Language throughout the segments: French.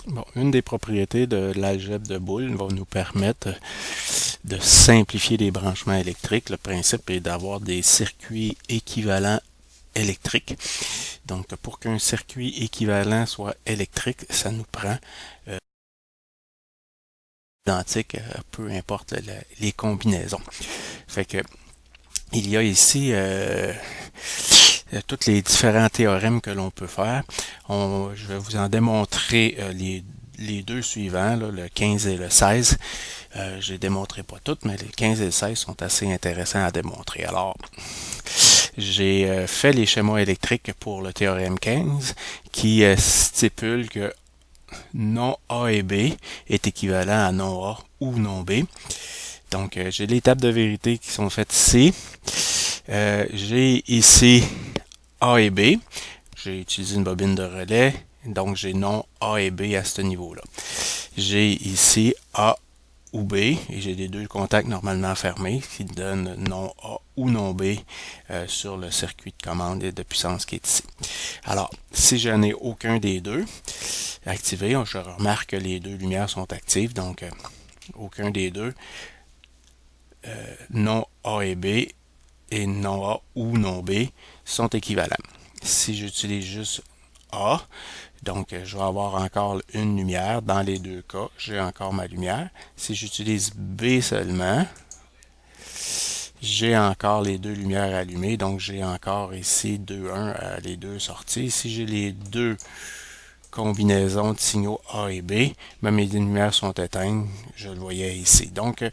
Bon, une des propriétés de l'algèbre de Boole va nous permettre de simplifier les branchements électriques. Le principe est d'avoir des circuits équivalents électriques. Donc, pour qu'un circuit équivalent soit électrique, ça nous prend identique, peu importe les combinaisons. Fait que il y a ici tous les différents théorèmes que l'on peut faire. Je vais vous en démontrer les deux suivants, là, le 15 et le 16. Je les démontrerai pas toutes, mais les 15 et le 16 sont assez intéressants à démontrer. Alors, j'ai fait les schémas électriques pour le théorème 15 qui stipule que non A et B est équivalent à non A ou non B. Donc, j'ai les tables de vérité qui sont faites ici. J'ai ici A et B. J'ai utilisé une bobine de relais, donc j'ai non A et B à ce niveau-là. J'ai ici A ou B, et j'ai les deux contacts normalement fermés, qui donnent non A ou non B sur le circuit de commande et de puissance qui est ici. Alors, si je n'ai aucun des deux activé, je remarque que les deux lumières sont actives, donc aucun des deux, non A et B, et non A ou non B sont équivalents. Si j'utilise juste A, donc je vais avoir encore une lumière. Dans les deux cas, j'ai encore ma lumière. Si j'utilise B seulement, j'ai encore les deux lumières allumées. Donc j'ai encore ici 2, 1, les deux sorties. Si j'ai les deux combinaisons de signaux A et B, mais mes lumières sont éteintes, je le voyais ici. Donc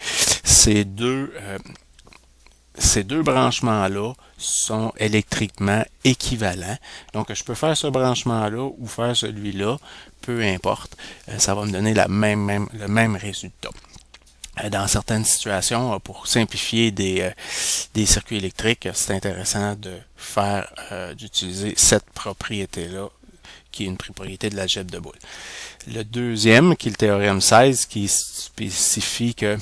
ces deux branchements-là sont électriquement équivalents. Donc, je peux faire ce branchement-là ou faire celui-là, peu importe. Ça va me donner le même résultat. Dans certaines situations, pour simplifier des circuits électriques, c'est intéressant d'utiliser cette propriété-là, qui est une propriété de l'algèbre de Boole. Le deuxième, qui est le théorème 16, qui spécifie que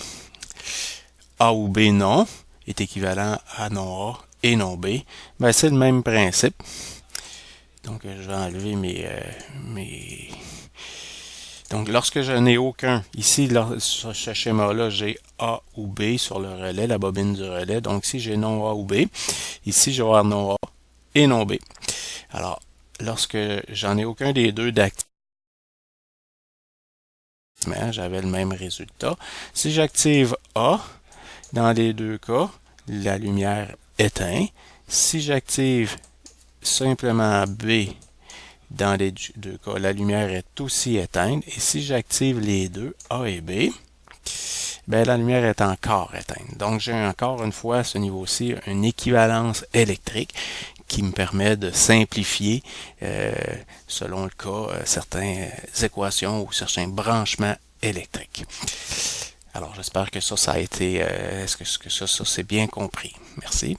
A ou B non est équivalent à non A et non B, ben, c'est le même principe. Donc, je vais enlever Donc, lorsque je n'ai aucun, ici, sur ce schéma-là, j'ai A ou B sur le relais, la bobine du relais. Donc, si j'ai non A ou B, ici, je vais avoir non A et non B. Alors, lorsque j'en ai aucun des deux d'actif, j'avais le même résultat. Si j'active A, dans les deux cas, la lumière éteint. Si j'active simplement B, dans les deux cas, la lumière est aussi éteinte. Et si j'active les deux, A et B, ben, la lumière est encore éteinte. Donc, j'ai encore une fois à ce niveau-ci une équivalence électrique qui me permet de simplifier, selon le cas, certaines équations ou certains branchements électriques. Alors, j'espère que ça a été, est-ce que ça c'est bien compris. Merci.